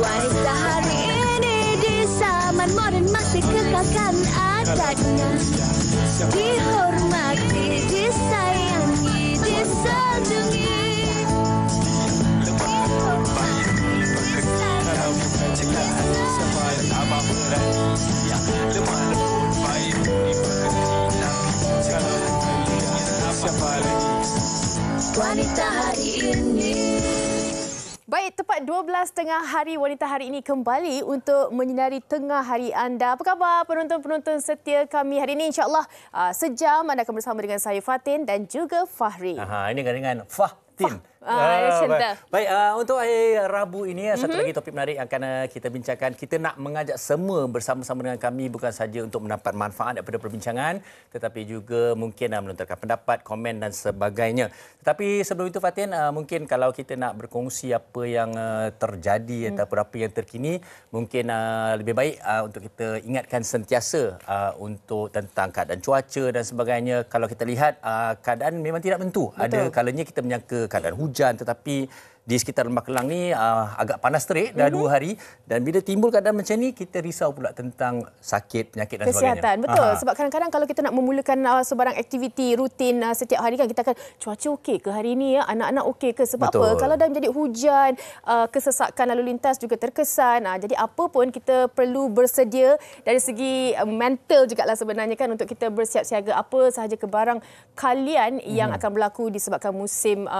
Wanita hari ini di zaman modern masih kekalkan adatnya. Dihormati, disayangi, disanjungi. Wanita hari ini. Baik, tepat 12 tengah hari wanita hari ini kembali untuk menyinari tengah hari anda. Apa khabar penonton-penonton setia kami hari ini? InsyaAllah sejam anda akan bersama dengan saya Fatin dan juga Fahri. Ini dengan Fatin. Baik, untuk hari Rabu ini satu lagi topik menarik yang akan kita bincangkan. Kita nak mengajak semua bersama-sama dengan kami bukan saja untuk mendapat manfaat daripada perbincangan tetapi juga mungkin melontarkan pendapat, komen dan sebagainya. Tetapi sebelum itu Fatin, mungkin kalau kita nak berkongsi apa yang terjadi ataupun apa yang terkini, mungkin lebih baik untuk kita ingatkan sentiasa untuk tentang keadaan cuaca dan sebagainya. Kalau kita lihat keadaan memang tidak menentu. Ada kalanya kita menyangka keadaan hujan, tetapi di sekitar Lembah Kelang ni agak panas terik dah 2 hari, dan bila timbul keadaan macam ni kita risau pula tentang sakit, penyakit dan kesihatan. sebagainya. Betul. Sebab kadang-kadang kalau kita nak memulakan sebarang aktiviti rutin setiap hari kan, kita akan cuaca okey ke hari ni ya, anak-anak okey ke, sebab apa? Kalau dah menjadi hujan, kesesakan lalu lintas juga terkesan. Jadi apa pun kita perlu bersedia dari segi mental jugalah sebenarnya kan, untuk kita bersiap siaga apa sahaja kebarang kalian yang akan berlaku disebabkan musim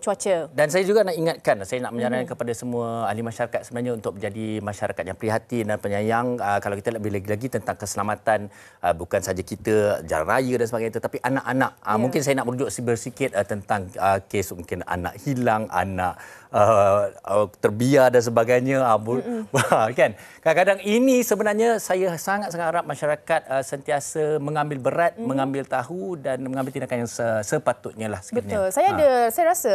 cuaca. Dan saya juga nak ingatkan, saya nak menyarankan kepada semua ahli masyarakat sebenarnya untuk menjadi masyarakat yang prihatin dan penyayang. Kalau kita lebih lagi tentang keselamatan, bukan saja kita jalan raya dan sebagainya, tetapi anak-anak. Mungkin saya nak merujuk sedikit tentang kes mungkin anak hilang, anak terbiar dan sebagainya. Kan? Kadang-kadang ini sebenarnya saya sangat-sangat harap masyarakat sentiasa mengambil berat, mengambil tahu dan mengambil tindakan yang sepatutnya lah sebenarnya. Betul. Saya rasa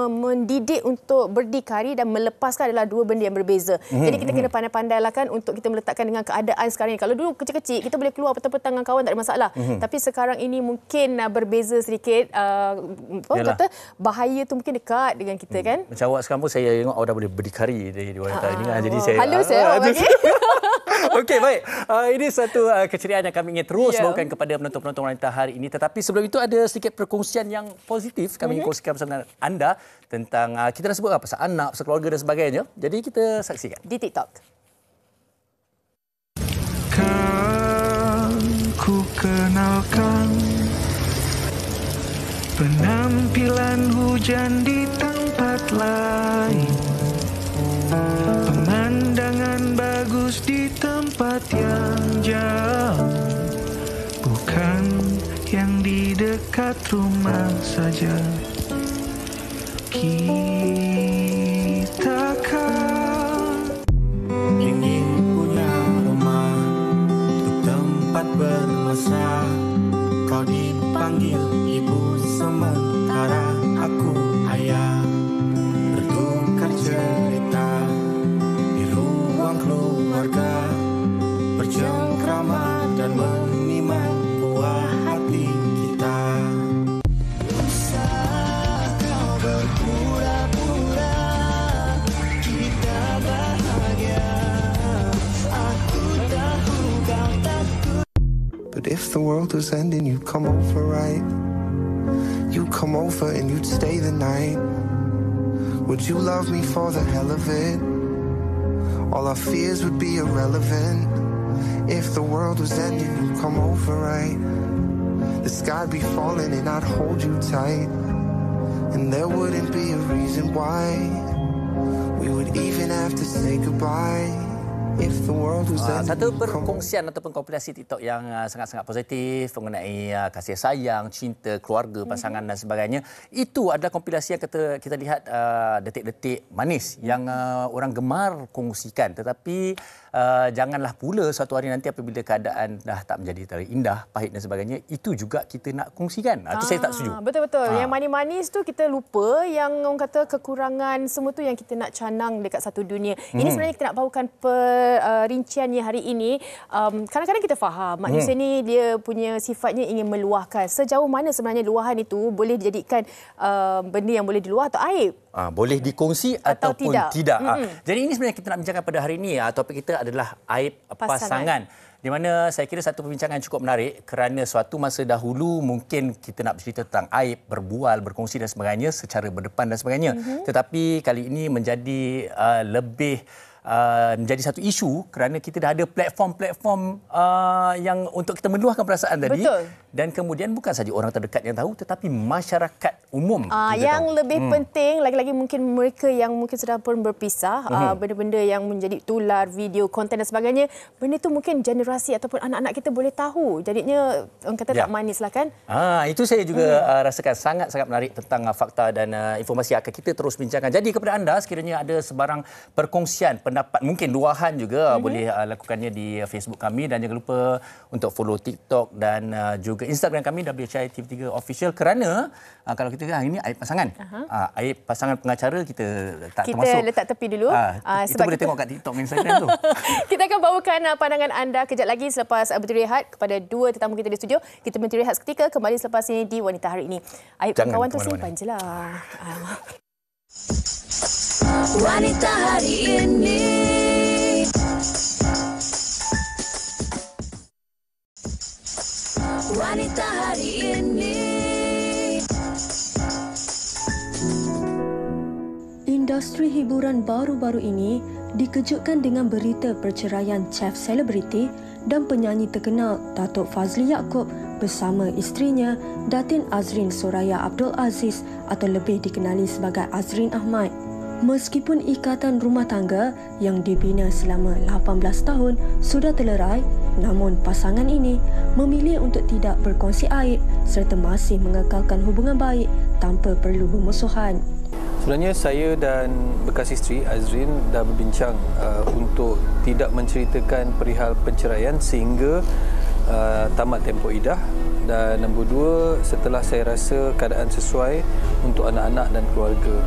mendidik untuk berdikari dan melepaskan adalah dua benda yang berbeza. Jadi kita kena pandai-pandai lah kan untuk kita meletakkan dengan keadaan sekarang ni. Kalau dulu kecil-kecil kita boleh keluar petang-petang dengan kawan tak ada masalah. Tapi sekarang ini mungkin berbeza sedikit. Kata bahaya tu mungkin dekat dengan kita kan. Macam awak sekarang pun saya tengok awak dah boleh berdikari di wanita ini. Jadi saya halus ya awak bagi. Okey, baik. Ini satu keceriaan yang kami ingin terus bawakan kepada penonton-penonton wanita hari ini. Tetapi sebelum itu ada sedikit perkongsian yang positif kami ingin kongsikan bersama anda tentang kita dah sebut pasal anak, pasal keluarga dan sebagainya. Jadi kita saksikan di TikTok. Kan ku kenalkan penampilan hujan di tempat lain, pemandangan bagus di tempat yang jauh, bukan yang di dekat rumah saja. Kita kan ingin punya rumah untuk tempat bermesra. Kau dipanggil ibu sementara aku ayah, bertukar cerita di ruang keluarga, bercengkrama dan menimang buah hati kita. Usah kau berpura-pura kita bahagia, aku tahu kau takut. But if the world was ending, you'd come over, right? You'd come over and you'd stay the night. Would you love me for the hell of it? All our fears would be irrelevant. If the world was ending, you'd come over, right? The sky'd be falling and I'd hold you tight, and there wouldn't be a reason why we would even have to say goodbye. If the world was ending, satu perkongsian ataupun kompilasi TikTok yang sangat-sangat positif mengenai kasih sayang, cinta, keluarga, pasangan dan sebagainya. Itu adalah kompilasi yang kita lihat detik-detik manis yang orang gemar kongsikan. Tetapi janganlah pula suatu hari nanti apabila keadaan dah tak menjadi indah, pahit dan sebagainya, itu juga kita nak kongsikan. Itu saya tak setuju. Betul-betul. Yang manis-manis tu kita lupa, yang orang kata kekurangan semua tu yang kita nak canang dekat satu dunia. Ini sebenarnya kita nak bawakan perinciannya hari ini. Kadang-kadang kita faham manusia ni dia punya sifatnya ingin meluahkan. Sejauh mana sebenarnya luahan itu boleh dijadikan benda yang boleh diluah atau aib? Boleh dikongsi ataupun tidak. Jadi ini sebenarnya kita nak bincangkan pada hari ini. Topik kita adalah aib pasangan. Di mana saya kira satu perbincangan cukup menarik kerana suatu masa dahulu mungkin kita nak bercerita tentang aib, berbual, berkongsi dan sebagainya secara berdepan dan sebagainya. Tetapi kali ini menjadi menjadi satu isu kerana kita dah ada platform-platform yang untuk kita meluahkan perasaan tadi. Betul. Dan kemudian bukan saja orang terdekat yang tahu tetapi masyarakat umum yang tahu. Lebih penting lagi-lagi mungkin mereka yang mungkin sudah pun berpisah, benda-benda yang menjadi tular, video, konten dan sebagainya, benda itu mungkin generasi ataupun anak-anak kita boleh tahu. Jadinya orang kata tak manis lah kan. Itu saya juga rasakan sangat-sangat menarik tentang fakta dan informasi yang akan kita terus bincangkan. Jadi kepada anda sekiranya ada sebarang perkongsian pendapat, mungkin luahan juga boleh lakukannya di Facebook kami dan jangan lupa untuk follow TikTok dan juga Instagram kami WHI TV3 Official kerana kalau kita ini aib pasangan. Aib pasangan pengacara kita tak termasuk. Kita letak tepi dulu. Itu boleh tengok kat TikTok dan Instagram tu. Kita akan bawakan pandangan anda kejap lagi selepas berhenti rehat kepada dua tetamu kita di studio. Kita berhenti rehat seketika, kembali selepas ini di Wanita Hari Ini. Aib kawan tu simpan je lah. Wanita Hari Ini. Wanita Hari Ini. Industri hiburan baru-baru ini dikejutkan dengan berita perceraian chef selebriti dan penyanyi terkenal Datuk Fazli Yaakob bersama isterinya Datin Azrin Soraya Abdul Aziz atau lebih dikenali sebagai Azrin Ahmad. Meskipun ikatan rumah tangga yang dibina selama 18 tahun sudah terlerai, namun pasangan ini memilih untuk tidak berkongsi aib serta masih mengekalkan hubungan baik tanpa perlu bermusuhan. Sebenarnya saya dan bekas isteri Azrin dah berbincang untuk tidak menceritakan perihal perceraian sehingga tamat tempoh iddah. Dan nombor dua, setelah saya rasa keadaan sesuai untuk anak-anak dan keluarga.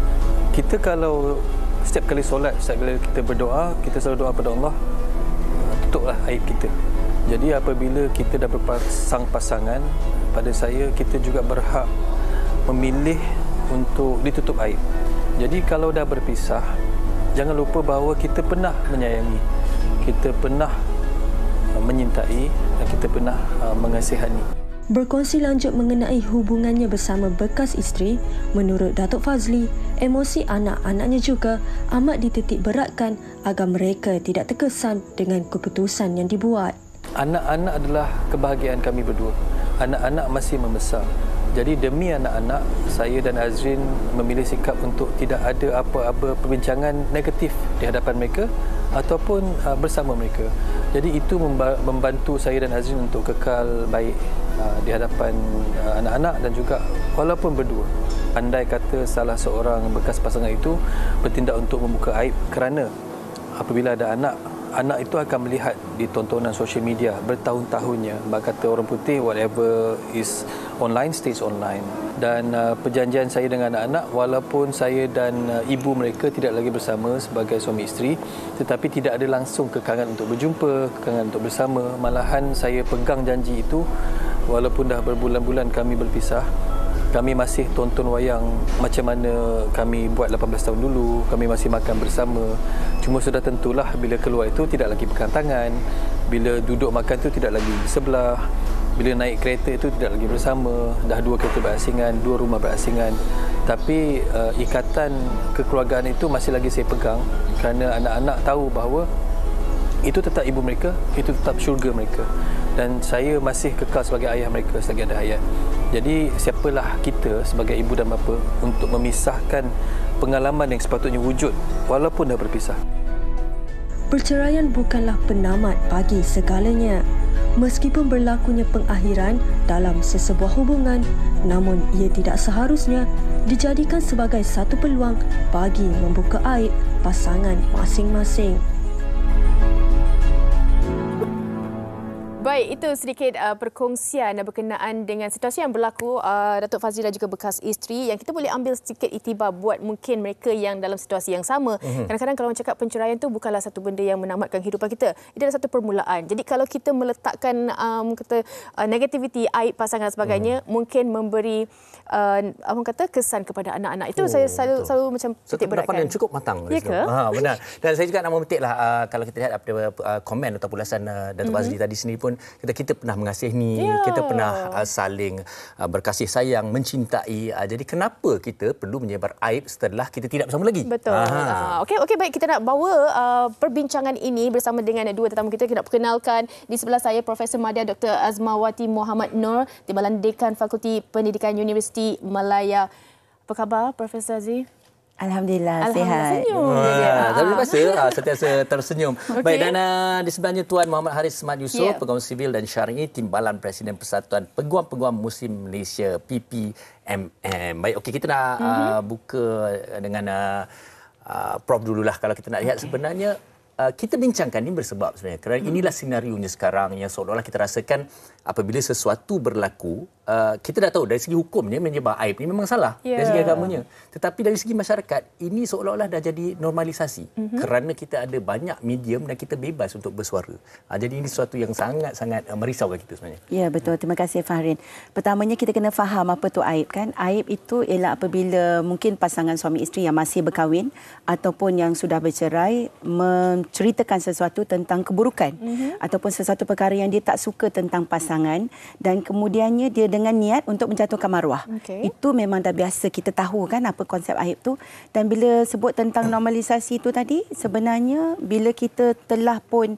Kita kalau setiap kali solat, setiap kali kita berdoa, kita selalu doa pada Allah, tutuplah aib kita. Jadi apabila kita dah berpasang pasangan, pada saya kita juga berhak memilih untuk ditutup aib. Jadi kalau dah berpisah, jangan lupa bahawa kita pernah menyayangi, kita pernah menyintai dan kita pernah mengasihani. Berkongsi lanjut mengenai hubungannya bersama bekas isteri, menurut Datuk Fazli, emosi anak-anaknya juga amat dititik beratkan agar mereka tidak terkesan dengan keputusan yang dibuat. Anak-anak adalah kebahagiaan kami berdua. Anak-anak masih membesar. Jadi demi anak-anak, saya dan Azrin memilih sikap untuk tidak ada apa-apa perbincangan negatif di hadapan mereka ataupun bersama mereka. Jadi itu membantu saya dan Azrin untuk kekal baik di hadapan anak-anak dan juga walaupun berdua. Andai kata salah seorang bekas pasangan itu bertindak untuk membuka aib kerana apabila ada anak itu akan melihat di tontonan sosial media bertahun-tahunnya. Bak kata orang putih, whatever is online stays online. Dan perjanjian saya dengan anak-anak, walaupun saya dan ibu mereka tidak lagi bersama sebagai suami isteri, tetapi tidak ada langsung kekangan untuk berjumpa, kekangan untuk bersama. Malahan saya pegang janji itu, walaupun dah berbulan-bulan kami berpisah, kami masih tonton wayang macam mana kami buat 18 tahun dulu. Kami masih makan bersama. Cuma sudah tentulah bila keluar itu tidak lagi pegang tangan. Bila duduk makan itu tidak lagi sebelah. Bila naik kereta itu tidak lagi bersama. Dah 2 kereta berasingan, 2 rumah berasingan. Tapi ikatan kekeluargaan itu masih lagi saya pegang kerana anak-anak tahu bahawa itu tetap ibu mereka, itu tetap syurga mereka. Dan saya masih kekal sebagai ayah mereka selagi ada hayat. Jadi siapalah kita sebagai ibu dan bapa untuk memisahkan pengalaman yang sepatutnya wujud walaupun dah berpisah. Perceraian bukanlah penamat bagi segalanya. Meskipun berlakunya pengakhiran dalam sesebuah hubungan, namun ia tidak seharusnya dijadikan sebagai satu peluang bagi membuka aib pasangan masing-masing. Baik, itu sedikit perkongsian berkenaan dengan situasi yang berlaku Datuk Fazliyah juga bekas isteri, yang kita boleh ambil sedikit iktibar buat mungkin mereka yang dalam situasi yang sama. Kadang-kadang kalau orang cakap penceraian tu bukanlah satu benda yang menamatkan kehidupan kita. Itu adalah satu permulaan. Jadi kalau kita meletakkan negativiti, aib pasangan dan sebagainya, mungkin memberi kesan kepada anak-anak. Itu saya selalu macam titik beratkan. Pendapat yang cukup matang. Ya ke? Benar. Dan saya juga nak memetiklah kalau kita lihat daripada komen atau ulasan Datuk Fazli tadi sendiri pun, kita pernah mengasihi, kita pernah saling berkasih sayang, mencintai. Jadi kenapa kita perlu menyebar aib setelah kita tidak bersama lagi? Betul. Okey, baik, kita nak bawa perbincangan ini bersama dengan dua tetamu kita. Kita nak perkenalkan di sebelah saya Profesor Madya Dr. Azmawati Muhammad Nur, Timbalan Dekan Fakulti Pendidikan Universiti Malaya. Apa khabar Profesor Aziz? Alhamdulillah, sihat. Terima kasih sentiasa tersenyum. Okay. Baik, dan di sebelahnya Tuan Muhammad Haris Smart Yusof, Pegawai Sivil dan Syar'i, Timbalan Presiden Persatuan Peguam-Peguam Muslim Malaysia PPMM. Baik, okey, kita nak buka dengan Prof dululah. Kalau kita nak lihat sebenarnya kita bincangkan ini bersebab sebenarnya kerana inilah senarionya sekarang yang seolah-olah kita rasakan apabila sesuatu berlaku, kita dah tahu dari segi hukumnya menyebar aib ini memang salah dari segi agamanya. Tetapi dari segi masyarakat ini seolah-olah dah jadi normalisasi kerana kita ada banyak medium dan kita bebas untuk bersuara. Jadi ini sesuatu yang sangat-sangat merisaukan kita sebenarnya. Ya, betul. Terima kasih Fahrin. Pertamanya kita kena faham apa tu aib kan. Aib itu ialah apabila mungkin pasangan suami isteri yang masih berkahwin ataupun yang sudah bercerai menceritakan sesuatu tentang keburukan ataupun sesuatu perkara yang dia tak suka tentang pasangan dan kemudiannya dia dengan niat untuk menjatuhkan maruah. Itu memang dah biasa, kita tahu kan apa konsep aib tu. Dan bila sebut tentang normalisasi itu tadi, sebenarnya bila kita telah pun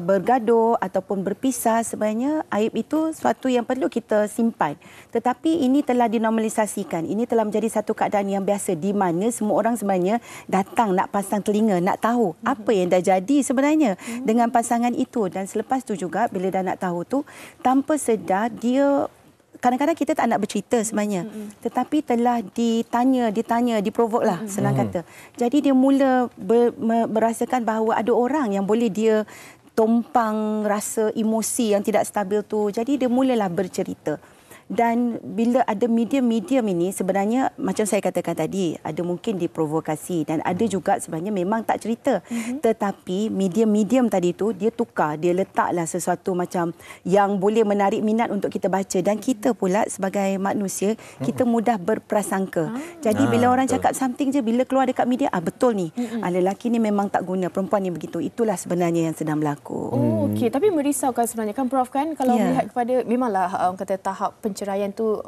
bergaduh ataupun berpisah, sebenarnya aib itu suatu yang perlu kita simpan. Tetapi ini telah dinormalisasikan. Ini telah menjadi satu keadaan yang biasa di mana semua orang sebenarnya datang nak pasang telinga, nak tahu apa yang dah jadi sebenarnya dengan pasangan itu. Dan selepas tu juga bila dah nak tahu tu, tanpa sedar dia kadang-kadang kita tak nak bercerita sebenarnya, tetapi telah ditanya, diprovok lah senang kata. Jadi dia mula merasakan bahawa ada orang yang boleh dia tumpang rasa emosi yang tidak stabil tu. Jadi dia mulalah bercerita. Dan bila ada medium-medium ini, sebenarnya macam saya katakan tadi, ada mungkin diprovokasi dan ada juga sebenarnya memang tak cerita. Tetapi medium-medium tadi tu dia tukar, dia letaklah sesuatu macam yang boleh menarik minat untuk kita baca. Dan kita pula sebagai manusia, kita mudah berprasangka. Jadi bila orang cakap something je, bila keluar dekat media, betul ni. Lelaki ni memang tak guna, perempuan ni begitu. Itulah sebenarnya yang sedang berlaku. Okey, tapi merisaukan sebenarnya kan Prof kan, kalau melihat kepada memanglah kata tahap penceraian tu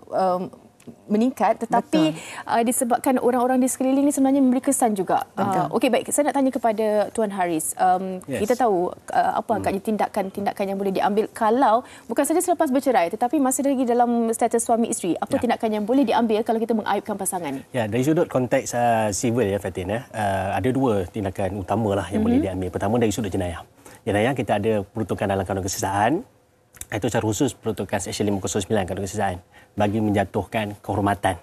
meningkat, tetapi disebabkan orang-orang di sekeliling ni sebenarnya memberi kesan juga. Okey, baik, saya nak tanya kepada Tuan Haris. Kita tahu apa agaknya tindakan yang boleh diambil kalau bukan saja selepas bercerai tetapi masih lagi dalam status suami isteri. Apa tindakan yang boleh diambil kalau kita mengaibkan pasangan ni? Ya, dari sudut konteks sivil ya Fatin, ada dua tindakan utamalah yang boleh diambil. Pertama dari sudut jenayah. Jenayah kita ada peruntukan dalam Kanun Kesesaan. Itu secara khusus peruntukan Seksyen 509 Kanun Kesesaan bagi menjatuhkan kehormatan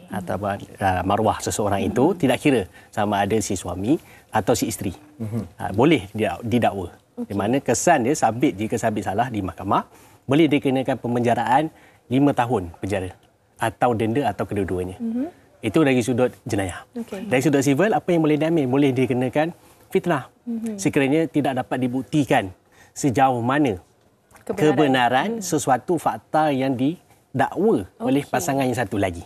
atau maruah seseorang itu, tidak kira sama ada si suami atau si isteri. Boleh didakwa. Di mana kesan dia jika sabit salah di mahkamah, boleh dikenakan pemenjaraan 5 tahun penjara atau denda atau kedua-duanya. Itu dari sudut jenayah. Dari sudut sivil, apa yang boleh diambil? Boleh dikenakan fitnah. Sekiranya tidak dapat dibuktikan sejauh mana kebenaran sesuatu fakta yang didakwa oleh pasangan yang satu lagi.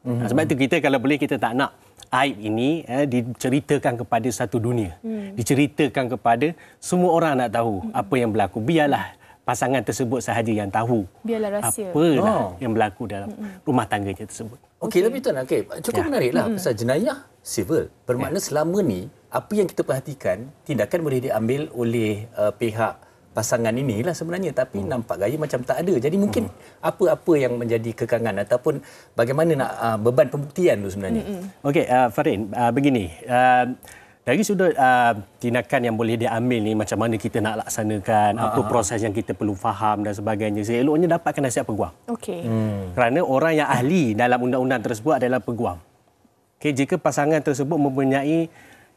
Sebab itu kita kalau boleh, kita tak nak aib ini diceritakan kepada satu dunia. Diceritakan kepada semua orang nak tahu apa yang berlaku. Biarlah pasangan tersebut sahaja yang tahu. Biarlah rahsia. Apalah yang berlaku dalam rumah tangganya tersebut. Okey, tapi Tuan, cukup menariklah pasal jenayah sivil. Bermakna selama ni apa yang kita perhatikan, tindakan boleh diambil oleh pihak pasangan inilah sebenarnya, tapi nampak gaya macam tak ada. Jadi mungkin apa yang menjadi kekangan ataupun bagaimana nak beban pembuktian tu sebenarnya? Okey, Farin, begini. Dari sudut tindakan yang boleh diambil ni, macam mana kita nak laksanakan, apa proses yang kita perlu faham dan sebagainya, seeloknya dapatkan nasihat peguam. Kerana orang yang ahli dalam undang-undang tersebut adalah peguam. Jika pasangan tersebut mempunyai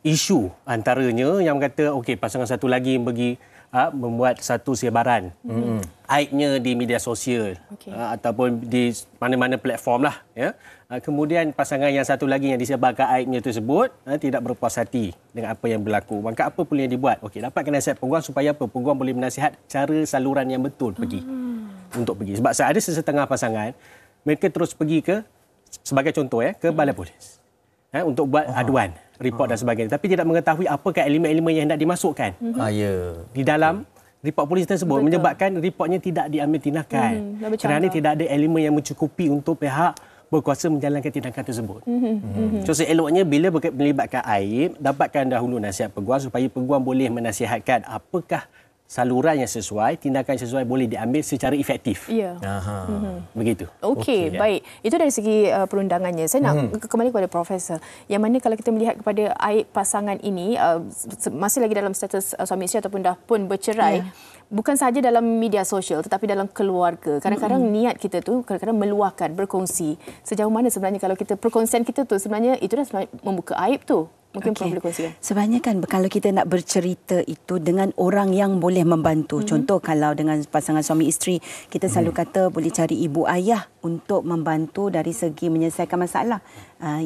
isu antaranya yang kata pasangan satu lagi bagi membuat satu sebaran aibnya di media sosial ataupun di mana-mana platform lah. Ya. Kemudian pasangan yang satu lagi yang disebarkan aibnya tersebut tidak berpuas hati dengan apa yang berlaku. Maka apa pula yang dibuat? Okey, dapatkan nasihat peguam supaya apa? Peguam boleh menasihat cara saluran yang betul untuk pergi. Sebab ada sesetengah pasangan, mereka terus pergi ke, sebagai contoh ke balai polis. Untuk buat aduan, report dan sebagainya. Tapi tidak mengetahui apakah elemen-elemen yang hendak dimasukkan. Di dalam report polis tersebut menyebabkan reportnya tidak diambil tindakan. Kerana tidak ada elemen yang mencukupi untuk pihak berkuasa menjalankan tindakan tersebut. So seeloknya bila melibatkan aib, dapatkan dahulu nasihat peguam supaya peguam boleh menasihatkan apakah saluran yang sesuai, tindakan yang sesuai boleh diambil secara efektif. Ya. Begitu. Okey, baik. Itu dari segi perundangannya. Saya nak kembali kepada Profesor. Yang mana kalau kita melihat kepada aib pasangan ini, masih lagi dalam status suami isteri ataupun dah pun bercerai, bukan sahaja dalam media sosial tetapi dalam keluarga. Kadang-kadang niat kita tu kadang-kadang meluahkan, berkongsi. Sejauh mana sebenarnya kalau kita perkongsian kita tu sebenarnya itu dah sebenarnya membuka aib tu. Mungkin boleh kongsikan. Sebenarnya kan kalau kita nak bercerita itu dengan orang yang boleh membantu. Contoh kalau dengan pasangan suami isteri, kita selalu kata boleh cari ibu ayah untuk membantu dari segi menyelesaikan masalah.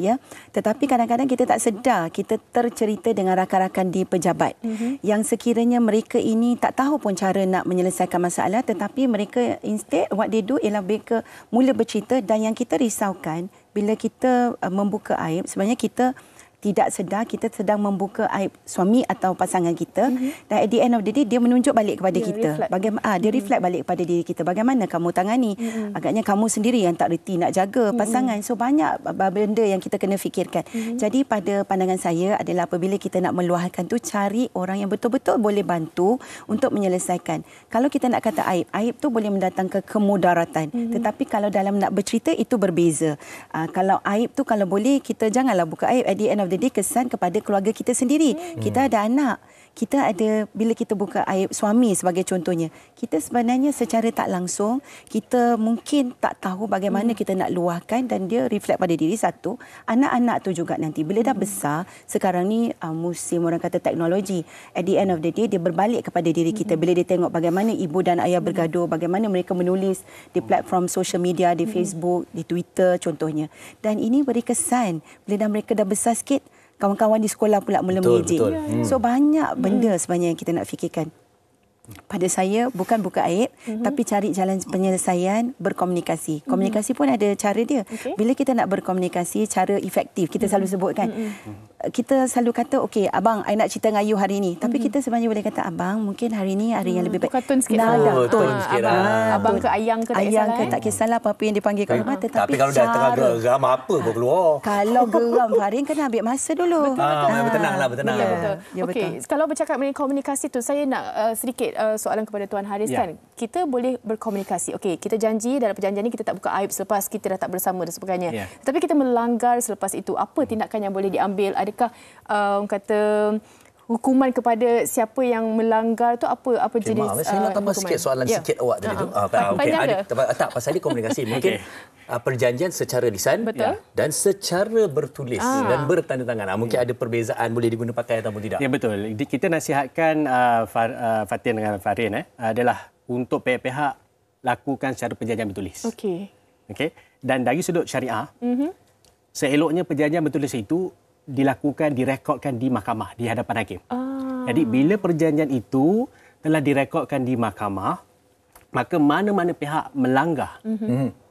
Ya. Tetapi kadang-kadang kita tak sedar, kita tercerita dengan rakan-rakan di pejabat yang sekiranya mereka ini tak tahu pun cara nak menyelesaikan masalah, tetapi mereka instead what they do ialah mereka mula bercerita, dan yang kita risaukan bila kita membuka aib, sebenarnya kita tidak sedar kita sedang membuka aib suami atau pasangan kita, dan at the end of the day dia menunjuk balik kepada kita. Bagaimana dia reflect balik kepada diri kita, bagaimana kamu tangani. Agaknya kamu sendiri yang tak reti nak jaga pasangan. So banyak benda yang kita kena fikirkan. Jadi pada pandangan saya adalah apabila kita nak meluahkan tu, cari orang yang betul-betul boleh bantu untuk menyelesaikan. Kalau kita nak kata aib tu boleh mendatangkan kemudaratan. Tetapi kalau dalam nak bercerita itu berbeza. Kalau aib tu kalau boleh kita janganlah buka aib. At the end of the day kesan kepada keluarga kita sendiri. Kita ada anak. Kita ada, bila kita buka aib suami sebagai contohnya, kita sebenarnya secara tak langsung, kita mungkin tak tahu bagaimana kita nak luahkan, dan dia reflect pada diri satu. Anak-anak tu juga nanti, bila dah besar, sekarang ni musim orang kata teknologi, at the end of the day, dia berbalik kepada diri kita. Bila dia tengok bagaimana ibu dan ayah bergaduh, bagaimana mereka menulis di platform social media, di Facebook, di Twitter contohnya. Dan ini beri kesan, bila mereka dah besar sikit, kawan-kawan di sekolah pula mula mengejek. So banyak benda sebenarnya yang kita nak fikirkan. Pada saya bukan buka aib, tapi cari jalan penyelesaian, berkomunikasi. Komunikasi pun ada cara dia. Bila kita nak berkomunikasi cara efektif, kita selalu sebutkan. Kita selalu kata, okey, abang, I nak cerita dengan you hari ini. Tapi kita sebenarnya boleh kata, abang, mungkin hari ini hari yang lebih baik. Tukar tone sikit. Abang ke ayang ke tak kisahlah. Ayang ke tak kisahlah apa-apa yang dipanggil ke rumah. Tapi kalau dah tengah geram, apa pun keluar. Kalau geram, Farin kena ambil masa dulu. Bertenanglah, bertenang. Betul. Okey, kalau bercakap mengenai komunikasi tu, saya nak sedikit soalan kepada Tuan Haris kan. Kita boleh berkomunikasi. Okey, kita janji dalam perjanjian ini kita tak buka aib selepas kita dah tak bersama dan sebagainya. Tapi kita melanggar selepas itu. Apa tindakan yang boleh diambil? Adakah kata hukuman kepada siapa yang melanggar tu apa jenis maaf, saya nak tambah sikit soalan sikit awak tadi tu. Tak, pasal dia komunikasi. Mungkin perjanjian secara lisan dan secara bertulis dan bertanda tangan. Mungkin ada perbezaan, boleh diguna pakai ataupun tidak. Ya, betul. Kita nasihatkan Fatin dengan Farin adalah untuk pihak-pihak lakukan secara perjanjian bertulis. Okey. Dan dari sudut syariah, seeloknya perjanjian bertulis itu dilakukan, direkodkan di mahkamah, di hadapan hakim. Jadi bila perjanjian itu telah direkodkan di mahkamah, maka mana-mana pihak melanggar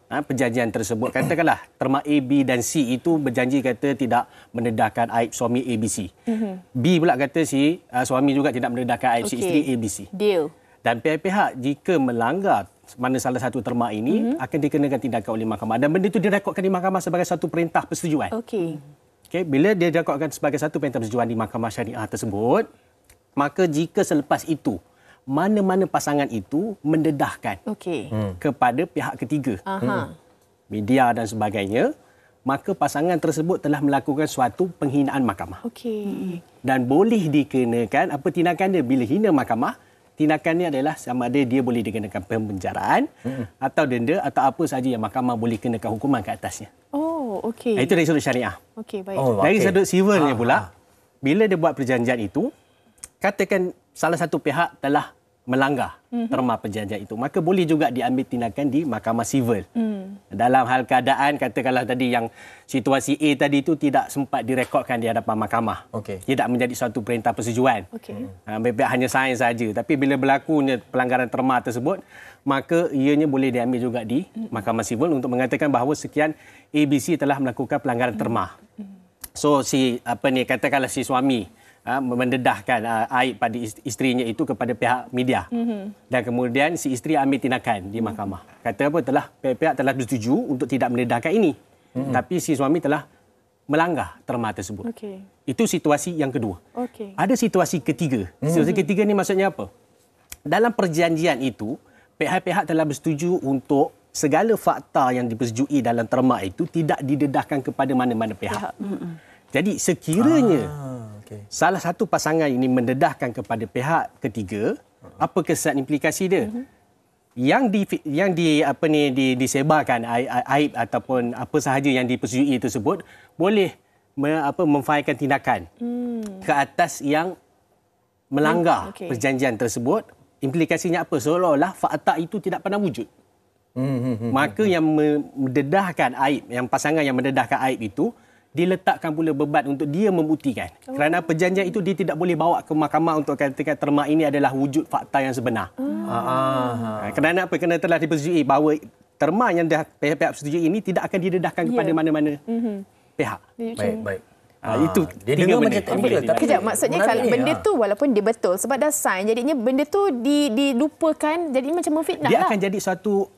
perjanjian tersebut, katakanlah terma A, B dan C itu berjanji kata tidak mendedahkan aib suami ABC. B pula kata si suami juga tidak mendedahkan aib si isteri ABC. Deal. Dan pihak-pihak jika melanggar mana salah satu terma ini akan dikenakan tindakan oleh mahkamah, dan benda itu direkodkan di mahkamah sebagai satu perintah persetujuan. Bila dia direkodkan sebagai satu perintah persetujuan di mahkamah syariah tersebut, maka jika selepas itu mana-mana pasangan itu mendedahkan kepada pihak ketiga, media dan sebagainya, maka pasangan tersebut telah melakukan suatu penghinaan mahkamah. Dan boleh dikenakan apa tindakan dia bila hina mahkamah. Tindakannya adalah sama ada dia boleh dikenakan penjaraan atau denda atau apa sahaja yang mahkamah boleh kenakan hukuman ke atasnya. Itu dari sudut syariah. Baik. Dari sudut sivilnya pula, bila dia buat perjanjian itu, katakan salah satu pihak telah melanggar terma perjanjian itu, maka boleh juga diambil tindakan di mahkamah sivil. Dalam hal keadaan katakanlah tadi yang situasi A tadi itu tidak sempat direkodkan di hadapan mahkamah. Tidak menjadi suatu perintah persetujuan. Pihak hanya sign saja. Tapi bila berlakunya pelanggaran terma tersebut, maka ianya boleh diambil juga di mahkamah sivil untuk mengatakan bahawa sekian ABC telah melakukan pelanggaran terma. So katakanlah si suami mendedahkan aib pada isterinya itu kepada pihak media. Dan kemudian si isteri ambil tindakan di mahkamah. Kata pihak telah bersetuju untuk tidak mendedahkan ini. Tapi si suami telah melanggar terma tersebut. Itu situasi yang kedua. Ada situasi ketiga. Situasi ketiga ni maksudnya apa? Dalam perjanjian itu, pihak-pihak telah bersetuju untuk segala fakta yang dipersetujui dalam terma itu tidak didedahkan kepada mana-mana pihak. Jadi sekiranya salah satu pasangan ini mendedahkan kepada pihak ketiga, apa kesan implikasi dia? Yang disebarkan aib ataupun apa sahaja yang dipersetujui tersebut boleh memfailkan tindakan ke atas yang melanggar perjanjian tersebut. Implikasinya apa? Seolah-olah fakta itu tidak pernah wujud. Maka yang mendedahkan aib, yang pasangan yang mendedahkan aib itu diletakkan pula beban untuk dia membuktikan. Kerana perjanjian itu dia tidak boleh bawa ke mahkamah untuk katakan terma ini adalah wujud fakta yang sebenar. Kerana apa? Kerana telah dipersetujui bahawa terma yang pihak-pihak bersetujui ini tidak akan didedahkan kepada mana-mana pihak. Baik. Itu dia tiga dengar benda. macam tak tapi Kejap, maksudnya kalau benda tu walaupun dia betul sebab dah sign, jadinya benda tu dilupakan, jadinya macam memfitnah dia lah. akan jadi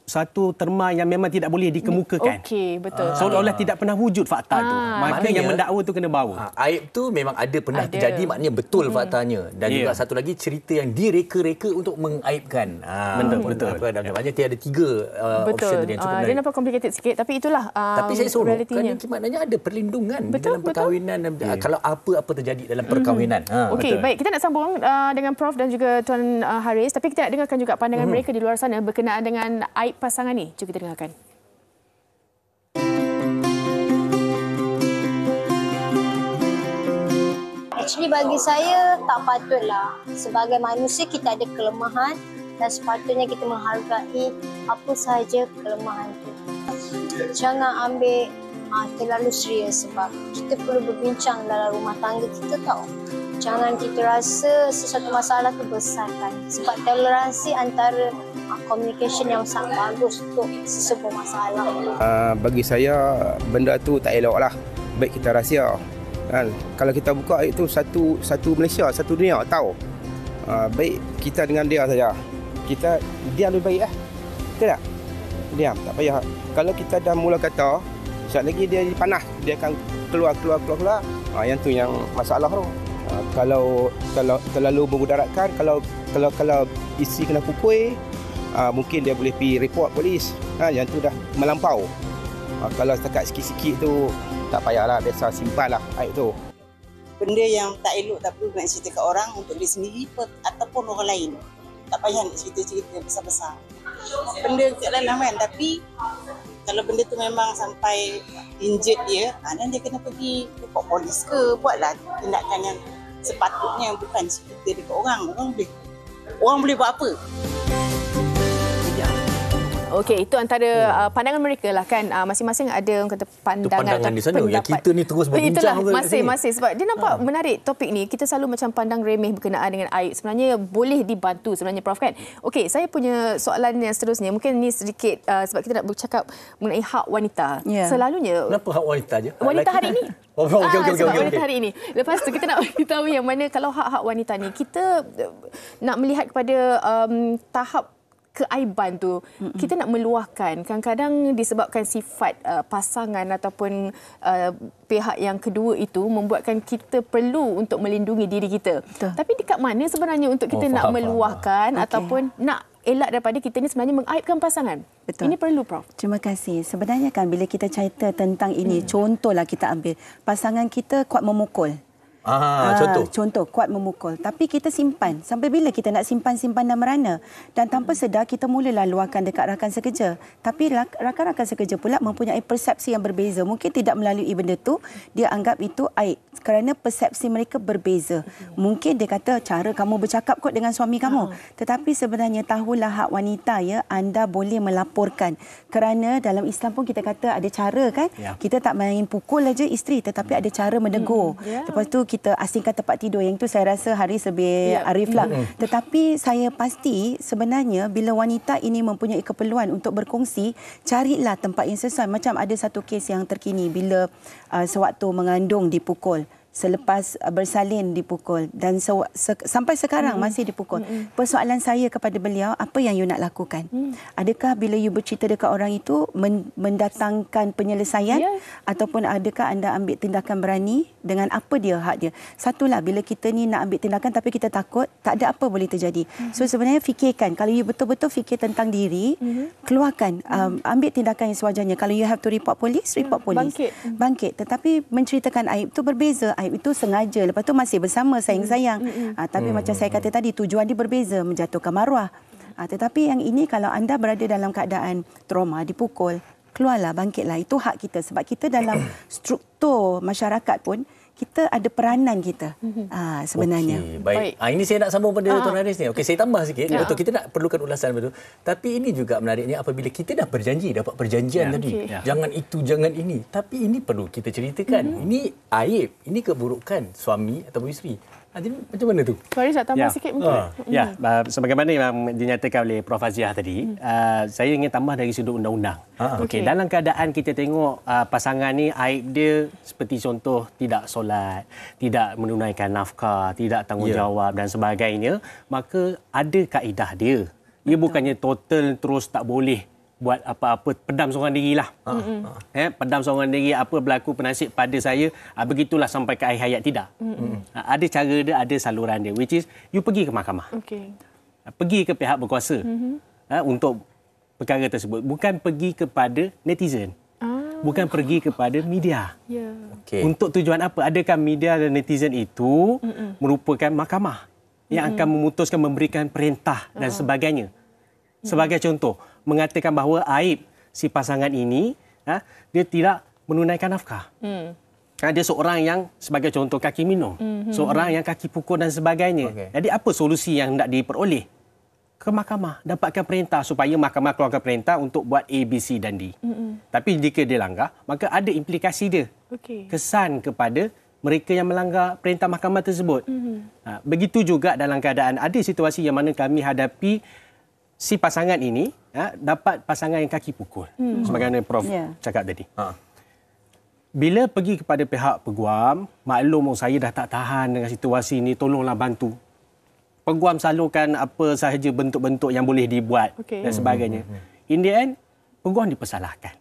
suatu terma yang memang tidak boleh dikemukakan. Okey, betul. Seolah-olah tidak pernah wujud fakta tu. Maka yang mendakwa tu kena bawa. Aib tu memang pernah terjadi, maknanya betul faktanya. Dan juga satu lagi cerita yang direka-reka untuk mengaibkan. Betul. Banyak dia ada 3 option tadi yang cukup menarik. Dia nampak complicated sikit, tapi itulah tapi saya sorok realitinya. maknanya ada perlindungan dalam perkahwinan. Kalau apa-apa terjadi dalam perkahwinan. Okey, baik. Kita nak sambung dengan Prof dan juga Tuan Haris. Tapi kita nak dengarkan juga pandangan mereka di luar sana berkenaan dengan aib pasangan ni. Jom kita dengarkan. Actually bagi saya tak patutlah. Sebagai manusia kita ada kelemahan dan sepatutnya kita menghargai apa sahaja kelemahan itu. Jangan ambil terlalu serius sebab kita perlu berbincang dalam rumah tangga kita tau. Jangan kita rasa sesuatu masalah tu besar kan. Sebab toleransi antara communication yang sangat bagus untuk sesebuah masalah. Bagi saya benda tu tak elok lah. Baik kita rahsia. Kan? Kalau kita buka itu satu Malaysia, satu dunia tahu. Baik kita dengan dia saja. Kita diam lebih baik Betul tak? Diam, tak payah. Kalau kita dah mula kata sekejap lagi dia panas, dia akan keluar. Yang tu yang masalah tu. Kalau terlalu memudaratkan, kalau isteri kena pukul, mungkin dia boleh pergi report polis. Yang tu dah melampau. Kalau setakat sikit-sikit tu tak payahlah, biasa simpanlah aib tu. Benda yang tak elok tak perlu nak cerita kat orang untuk diri sendiri ataupun orang lain. Tak payah nak cerita-cerita besar-besar. Benda kat dalam kan, tapi kalau benda tu memang sampai injured dia, dan dia kena pergi report polis ke, buatlah tindakan yang sepatutnya, bukan cerita dekat orang. Orang boleh buat apa? Okey, itu antara pandangan mereka lah kan. Masing-masing ada orang kata pandangan di sana. Yang kita ni terus berbincang. Masing-masing. Sebab dia nampak menarik topik ni. Kita selalu macam pandang remeh berkenaan dengan aib. Sebenarnya boleh dibantu sebenarnya Prof kan. Okey, saya punya soalan yang seterusnya. Mungkin ni sedikit sebab kita nak bercakap mengenai hak wanita. Selalunya. Kenapa hak wanita je? Wanita hari ini. Okey. Wanita hari ini. Lepas tu kita nak beritahu yang mana kalau hak-hak wanita ni kita nak melihat kepada tahap keaiban tu, kita nak meluahkan. Kadang-kadang disebabkan sifat pasangan ataupun pihak yang kedua itu membuatkan kita perlu untuk melindungi diri kita. Betul. Tapi dekat mana sebenarnya untuk kita nak meluahkan ataupun nak elak daripada kita ni sebenarnya mengaibkan pasangan? Betul. Ini perlu, Prof. Terima kasih. Sebenarnya kan bila kita cerita tentang ini, contohlah kita ambil pasangan kita kuat memukul. Contoh kuat memukul. Tapi kita simpan. Sampai bila kita nak simpan dan merana? Dan tanpa sedar kita mulalah luahkan dekat rakan sekerja. Tapi rakan-rakan sekerja pula mempunyai persepsi yang berbeza. Mungkin tidak melalui benda tu, dia anggap itu aib. Kerana persepsi mereka berbeza. Mungkin dia kata cara kamu bercakap kot dengan suami kamu. Tetapi sebenarnya tahulah hak wanita ya, anda boleh melaporkan. Kerana dalam Islam pun kita kata ada cara kan. Kita tak main pukul aja isteri, tetapi ada cara menegur. Lepas tu kita asingkan tempat tidur. Yang itu saya rasa Haris lebih arif lah. Tetapi saya pasti sebenarnya bila wanita ini mempunyai keperluan untuk berkongsi, carilah tempat yang sesuai. Macam ada satu kes yang terkini bila sewaktu mengandung dipukul. Selepas bersalin dipukul dan sampai sekarang masih dipukul. Persoalan saya kepada beliau, apa yang you nak lakukan? Adakah bila you bercerita dekat orang itu mendatangkan penyelesaian ataupun adakah anda ambil tindakan berani dengan apa dia hak dia? Satulah, bila kita ni nak ambil tindakan tapi kita takut, tak ada apa boleh terjadi. So sebenarnya fikirkan, kalau you betul-betul fikir tentang diri, keluarkan, ambil tindakan yang sewajarnya. Kalau you have to report polis, report polis. Bangkit. Tetapi menceritakan aib tu berbeza. Aib itu sengaja, lepas tu masih bersama sayang-sayang. Tapi macam saya kata tadi, tujuan dia berbeza, menjatuhkan maruah. Tetapi yang ini kalau anda berada dalam keadaan trauma, dipukul, keluarlah, bangkitlah. Itu hak kita. Sebab kita dalam struktur masyarakat pun, kita ada peranan kita sebenarnya. Baik. Ini saya nak sambung pada Tuan Haris ni. Okey, saya tambah sikit. Betul, kita nak perlukan ulasan betul. Tapi ini juga menariknya apabila kita dah berjanji, dapat perjanjian tadi. Jangan itu, jangan ini. Tapi ini perlu kita ceritakan. Ini aib, ini keburukan suami atau isteri. Jadi macam mana tu? Haris nak tambah sikit mungkin. Sebagaimana yang dinyatakan oleh Prof. Aziah tadi, saya ingin tambah dari sudut undang-undang. Okey, dalam keadaan kita tengok pasangan ni aib dia seperti contoh tidak solat, tidak menunaikan nafkah, tidak tanggungjawab dan sebagainya, maka ada kaedah dia. Ia bukannya total terus tak boleh buat apa-apa, pedam seorang diri lah. Pedam seorang diri, apa berlaku penasib pada saya, begitulah sampai ke akhir hayat, tidak. Ada cara dia, ada saluran dia, which is you pergi ke mahkamah. Pergi ke pihak berkuasa untuk perkara tersebut. Bukan pergi kepada netizen. Bukan pergi kepada media. Untuk tujuan apa? Adakah media dan netizen itu merupakan mahkamah yang akan memutuskan, memberikan perintah dan sebagainya. Sebagai contoh, mengatakan bahawa aib si pasangan ini, dia tidak menunaikan nafkah. Dia seorang yang, sebagai contoh, kaki minum. Seorang yang kaki pukul dan sebagainya. Jadi apa solusi yang hendak diperoleh? Ke mahkamah, dapatkan perintah supaya mahkamah keluarkan perintah untuk buat A, B, C dan D. Tapi jika dia langgar, maka ada implikasi dia. Kesan kepada mereka yang melanggar perintah mahkamah tersebut. Begitu juga dalam keadaan ada situasi yang mana kami hadapi si pasangan ini dapat pasangan yang kaki pukul. Sebagaimana Prof cakap tadi. Bila pergi kepada pihak peguam, maklum saya dah tak tahan dengan situasi ini, tolonglah bantu. Peguam salurkan apa sahaja bentuk-bentuk yang boleh dibuat dan sebagainya. In the end, peguam dipersalahkan.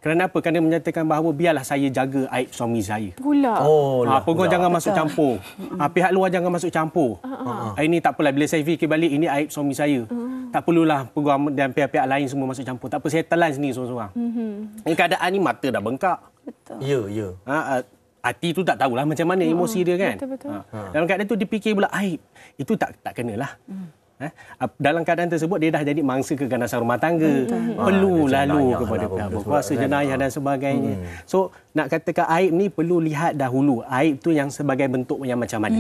Kerana apa? Kerana menyatakan bahawa biarlah saya jaga aib suami saya. Peguam jangan masuk campur. Pihak luar jangan masuk campur. Ini tak apalah, bila saya fikir balik, ini aib suami saya. Tak perlulah peguam dan pihak-pihak lain semua masuk campur. Tak apa, saya telan sendiri seorang-seorang. Keadaan ni mata dah bengkak. Ya. Hati tu tak tahulah macam mana emosi dia kan. Betul. Dalam keadaan tu dipikir pula aib. Itu tak kenalah. Dalam keadaan tersebut dia dah jadi mangsa keganasan rumah tangga. Perlu lalu kepada pihak berkuasa, jenayah dan sebagainya. So nak katakan aib ni perlu lihat dahulu aib tu yang sebagai bentuk yang macam mana.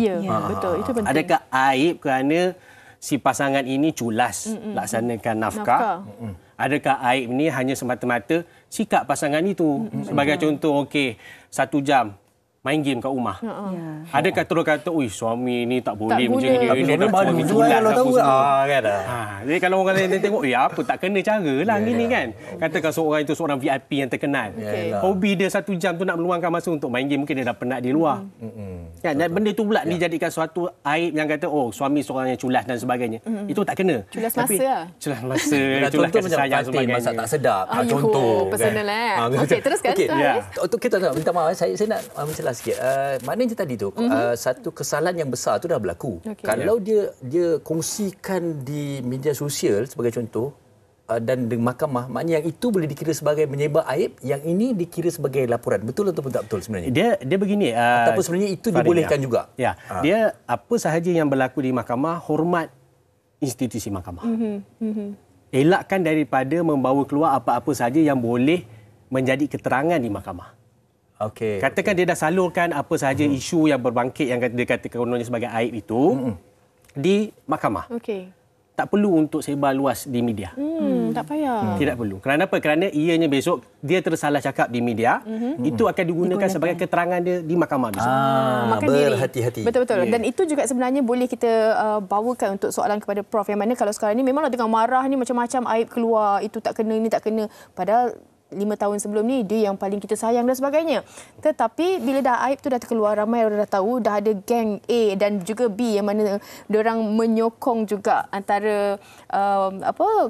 Betul, itu penting. Adakah aib kerana si pasangan ini culas laksanakan nafkah? Adakah aib ni hanya semata-mata sikap pasangan itu? Sebagai contoh, 1 jam main game kat rumah. Adakah terus kata, suami ni tak boleh macam ni. Ini dah suami culat lah tahu kan. Jadi kalau orang lain tengok, apa tak kena cara lah gini kan. Katakan seorang itu seorang VIP yang terkenal. Hobi dia 1 jam tu nak meluangkan masa untuk main game, mungkin dia dah penat di luar. Dan benda tu pula dijadikan suatu aib yang kata, suami seorang yang culas dan sebagainya. Itu tak kena. Culas masa lah. Culas masa, culas kasih sayang sebagainya. Masak tak sedap. Contoh. Personal lah. Okey, teruskan. Untuk kita tak minta maaf, saya nak mencelah sikit. Maknanya tadi tu satu kesalahan yang besar tu dah berlaku. Kalau dia kongsikan di media sosial sebagai contoh, dan di mahkamah, maknanya yang itu boleh dikira sebagai menyebar aib, yang ini dikira sebagai laporan. Betul atau tak betul sebenarnya? Dia begini. Ataupun sebenarnya itu dibolehkan juga? Ya. Dia apa sahaja yang berlaku di mahkamah, hormat institusi mahkamah. Elakkan daripada membawa keluar apa-apa sahaja yang boleh menjadi keterangan di mahkamah. Okey. Katakan dia dah salurkan apa sahaja isu yang berbangkit yang dia katakan kononnya sebagai aib itu di mahkamah. Okey. Tak perlu untuk sebar luas di media. Tak payah. Tidak perlu. Kerana apa? Kerana ianya besok dia tersalah cakap di media, itu akan digunakan sebagai keterangan dia di mahkamah besok. Berhati-hati. Betul-betul. Dan itu juga sebenarnya boleh kita bawakan untuk soalan kepada Prof. Yang mana kalau sekarang ni memanglah tengah marah ni macam-macam aib keluar, itu tak kena, ini tak kena. Padahal 5 tahun sebelum ni dia yang paling kita sayang dan sebagainya. Tetapi bila dah aib tu dah terkeluar, ramai orang dah tahu, dah ada geng A dan juga B yang mana diorang menyokong juga antara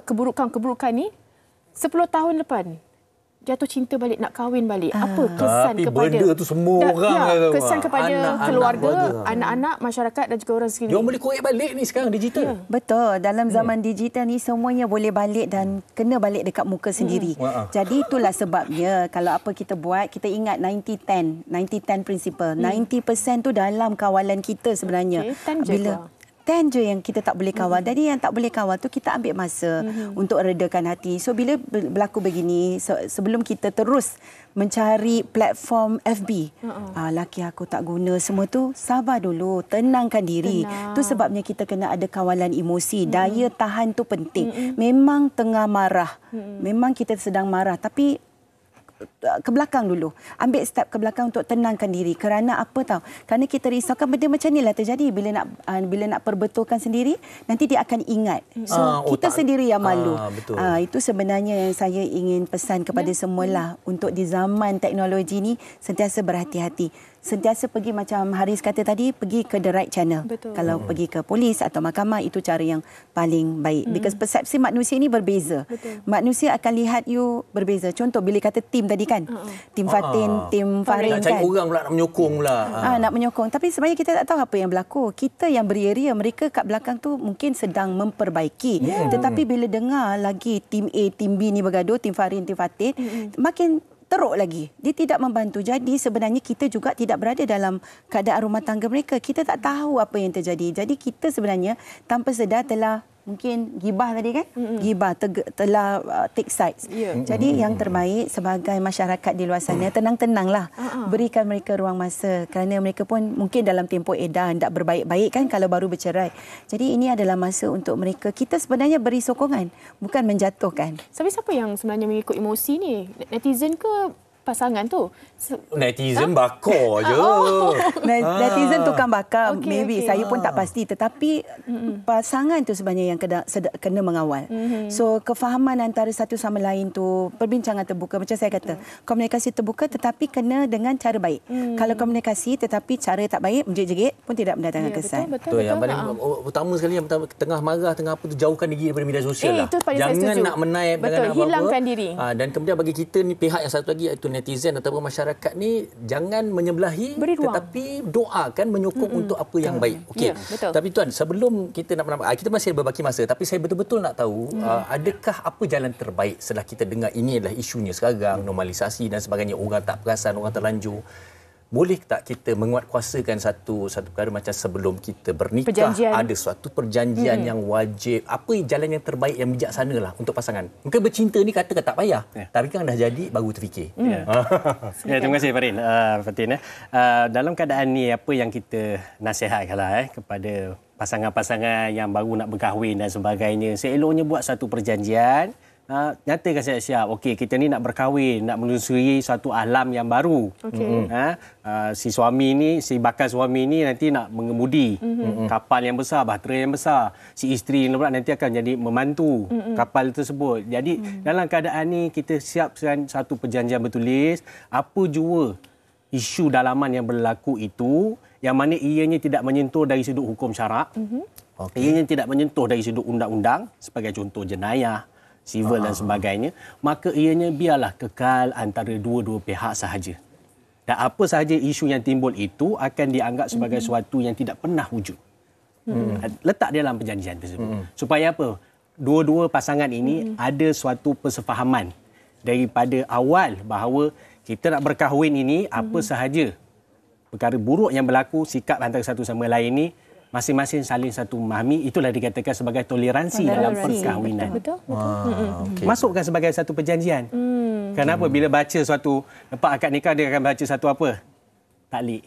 keburukan-keburukan ni 10 tahun depan jatuh cinta balik, nak kahwin balik. Apa kesan tapi kepada benda tu semua orang kesan kepada keluarga, anak-anak, masyarakat dan juga orang sekeliling. Dia boleh korek balik ni sekarang digital. Betul, dalam zaman digital ni semuanya boleh balik dan kena balik dekat muka sendiri. Jadi itulah sebabnya kalau apa kita buat, kita ingat 90-10 principle. 90% tu dalam kawalan kita sebenarnya. 10 je yang kita tak boleh kawal. Jadi yang tak boleh kawal tu kita ambil masa untuk redakan hati. So bila berlaku begini, sebelum kita terus mencari platform FB, laki aku tak guna semua tu, sabar dulu, tenangkan diri. Tu sebabnya kita kena ada kawalan emosi. Daya tahan tu penting. Memang tengah marah. Memang kita sedang marah, tapi ke belakang dulu. Ambil step ke belakang untuk tenangkan diri. Kerana apa tahu? Kerana kita risaukan benda macam inilah terjadi bila nak perbetulkan sendiri, nanti dia akan ingat. So kita sendiri yang malu. Itu sebenarnya yang saya ingin pesan kepada semualah, untuk di zaman teknologi ni sentiasa berhati-hati. Sentiasa pergi macam Haris kata tadi, pergi ke the right channel. Betul. Kalau pergi ke polis atau mahkamah, itu cara yang paling baik. Because persepsi manusia ini berbeza. Betul. Manusia akan lihat you berbeza. Contoh bila kata tim tadi kan, tim Fatin, tim Farin kan. Nak cari orang pula, nak menyokong pula. Nak menyokong. Tapi sebenarnya kita tak tahu apa yang berlaku. Kita yang beria-ria, mereka kat belakang tu mungkin sedang memperbaiki. Tetapi bila dengar lagi tim A, tim B ni bergaduh, tim Farin, tim Fatin, makin teruk lagi. Dia tidak membantu. Jadi sebenarnya kita juga tidak berada dalam keadaan rumah tangga mereka. Kita tak tahu apa yang terjadi. Jadi kita sebenarnya tanpa sedar telah mungkin gibah tadi kan? Gibah telah take sides. Jadi yang terbaik sebagai masyarakat di luar sana, tenang-tenanglah. Berikan mereka ruang masa. Kerana mereka pun mungkin dalam tempoh edah tidak berbaik-baik kan kalau baru bercerai. Jadi ini adalah masa untuk mereka. Kita sebenarnya beri sokongan, bukan menjatuhkan. Tapi siapa yang sebenarnya mengikut emosi ni? Netizen ke pasangan tu? Netizen bakar je. Netizen tukang bakar. Maybe saya pun tak pasti. Tetapi pasangan tu sebenarnya yang kena mengawal. So kefahaman antara satu sama lain tu, perbincangan terbuka. Macam saya kata, komunikasi terbuka tetapi kena dengan cara baik. Kalau komunikasi tetapi cara tak baik, menjerit-jerit pun tidak mendatangkan kesan. Betul. Yang paling utama sekali, yang pertama, tengah marah, tengah apa tu, jauhkan diri daripada media sosial lah. Jangan nak menaip. Betul, hilangkan diri. Dan kemudian bagi kita ni, pihak yang satu lagi iaitu netizen ataupun masyarakat ni, jangan menyebelahi, tetapi doakan, menyokong untuk apa yang baik. Okey. Tapi tuan, sebelum kita nak menambah, kita masih berbaki masa, tapi saya betul-betul nak tahu adakah apa jalan terbaik setelah kita dengar ini adalah isunya sekarang, normalisasi dan sebagainya, orang tak perasan, orang terlanjur. Boleh tak kita menguatkuasakan satu perkara macam sebelum kita bernikah, perjanjian. Ada suatu perjanjian yang wajib. Apa jalan yang terbaik, yang bijaksana lah untuk pasangan? Mungkin bercinta ni kata tak payah. Tapi kan dah jadi, baru terfikir. Terima kasih Fatin. Dalam keadaan ni, apa yang kita nasihatkanlah kepada pasangan-pasangan yang baru nak berkahwin dan sebagainya, seeloknya buat satu perjanjian. Nyatakan siap-siap. Okey, kita ni nak berkahwin, nak menelusuri satu alam yang baru. Si suami ni, si bakal suami ni nanti nak mengemudi kapal yang besar, bahtera yang besar. Si isteri pula nanti akan jadi membantu kapal tersebut. Jadi dalam keadaan ni kita siapkan satu perjanjian bertulis, apa jua isu dalaman yang berlaku itu, yang mana ianya tidak menyentuh dari sudut hukum syarak. Ianya tidak menyentuh dari sudut undang-undang, sebagai contoh jenayah, sivil dan sebagainya, maka ianya biarlah kekal antara dua-dua pihak sahaja. Dan apa sahaja isu yang timbul itu akan dianggap sebagai sesuatu yang tidak pernah wujud. Letak dalam perjanjian tersebut. Supaya apa? dua-dua pasangan ini ada suatu persefahaman daripada awal bahawa kita nak berkahwin ini apa sahaja perkara buruk yang berlaku, sikap antara satu sama lain ini masing-masing saling satu memahami, itulah dikatakan sebagai toleransi dalam perkahwinan. Betul. Okay. Masukkan sebagai satu perjanjian. Kenapa bila baca suatu lepas akad nikah dia akan baca satu apa? Taklik.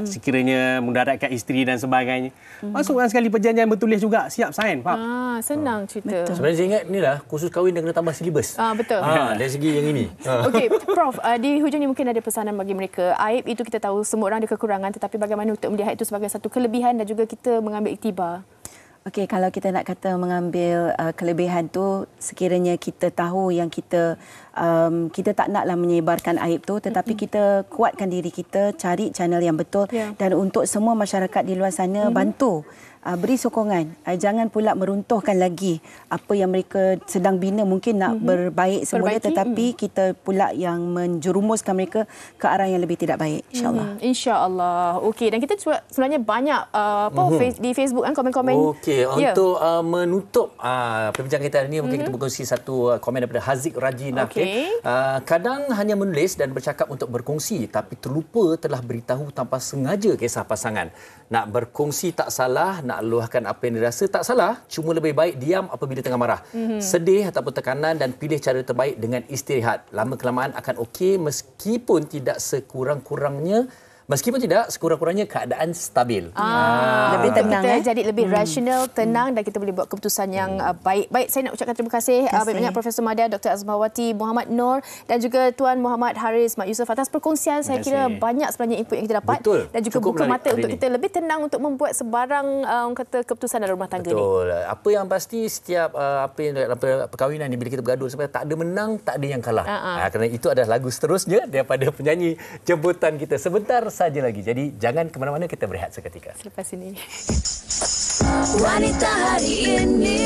Sekiranya mudaratkan isteri dan sebagainya. Masukkan sekali perjanjian bertulis juga, siap sign, faham? Senang cerita. Sebenarnya saya ingat inilah kursus kahwin dengan tambah silibus. Betul. Dari segi yang ini. Okey, Prof, di hujung ni mungkin ada pesanan bagi mereka. Aib itu kita tahu semua orang ada kekurangan, tetapi bagaimana untuk melihat itu sebagai satu kelebihan dan juga kita mengambil iktibar. Okey, kalau kita nak kata mengambil kelebihan tu, sekiranya kita tahu yang kita tak naklah menyebarkan aib tu, tetapi kita kuatkan diri kita, cari channel yang betul dan untuk semua masyarakat di luar sana bantu. Beri sokongan. Jangan pula meruntuhkan lagi apa yang mereka sedang bina, mungkin nak berbaik semula, tetapi kita pula yang menjerumuskan mereka ke arah yang lebih tidak baik, insya-Allah. Insya-Allah. Okey, dan kita sebenarnya banyak di Facebook kan komen-komen. Okey, untuk menutup perbincangan kita hari ini, mungkin kita berkongsi satu komen daripada Haziq Raji Nafif. Kadang hanya menulis dan bercakap untuk berkongsi, tapi terlupa telah beritahu tanpa sengaja kisah pasangan. Nak berkongsi tak salah, nak luahkan apa yang dirasa tak salah, cuma lebih baik diam apabila tengah marah. Sedih ataupun tekanan dan pilih cara terbaik dengan istirahat. Lama kelamaan akan okey meskipun tidak sekurang-kurangnya keadaan stabil. Lebih tenang, kita jadi lebih rasional, tenang dan kita boleh buat keputusan yang baik. Baik, saya nak ucapkan terima kasih banyak Profesor Madya, Dr. Azmawati, Muhammad Noor dan juga Tuan Muhammad Haris Mat Yusof atas perkongsian. Saya kira banyak sebenarnya input yang kita dapat. Betul. Dan juga buka mata untuk kita lebih tenang untuk membuat sebarang keputusan dalam rumah tangga ni. Betul. Apa yang pasti setiap apa yang dalam perkahwinan ni bila kita bergaduh sebenarnya tak ada menang, tak ada yang kalah. Kerana itu adalah lagu seterusnya daripada penyanyi jemputan kita sebentar saja lagi. Jadi jangan ke mana-mana, kita berehat seketika. Selepas ini. Wanita hari ini.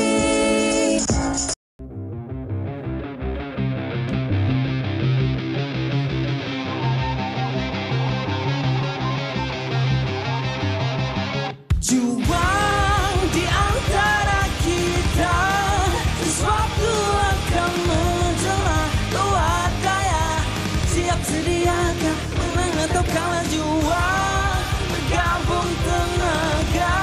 Juang di antara kita, sesuatu akan menjelma. Kuat daya, siap sediakah menang atau kalah juang. Bergabung tenaga,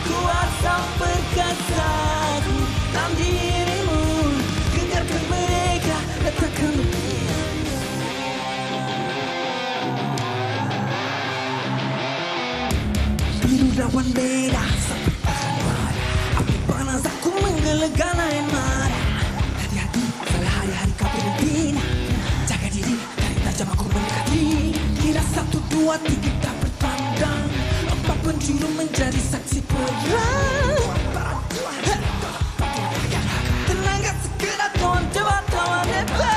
kuasa perkasaku dalam dirimu. Gegarkan mereka, letakkan biru lawan merah sampai pasang api panas aku menggelegar air mata. Hati-hati, salah hari-hari kau berbina. Jaga diri dari tajam aku mendekati. Kira 1, 2, 3 kita bertandang. Apapun juru menjadi saksi perang. Tenaga sekedar tuan debat tawan debat.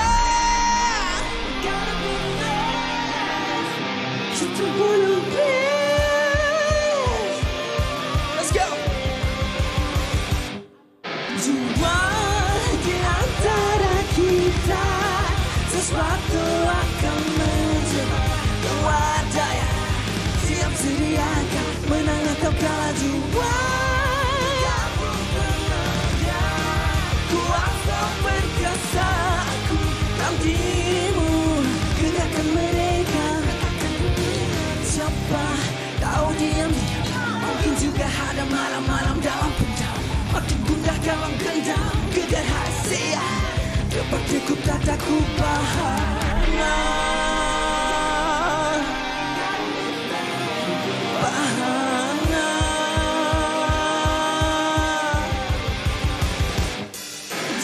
Kita boleh sesuatu akan menjelma. Kuat daya, siap sediakah menang atau kalah juang. Kuasa perkasa aku dalam dirimu. Gerakkan mereka. Siapa tahu diam-diam, mungkin juga ada malam-malam dalam pendam. Makin gundah dalam gendam, gegar rahsia. Dapat cukup tataku bahana.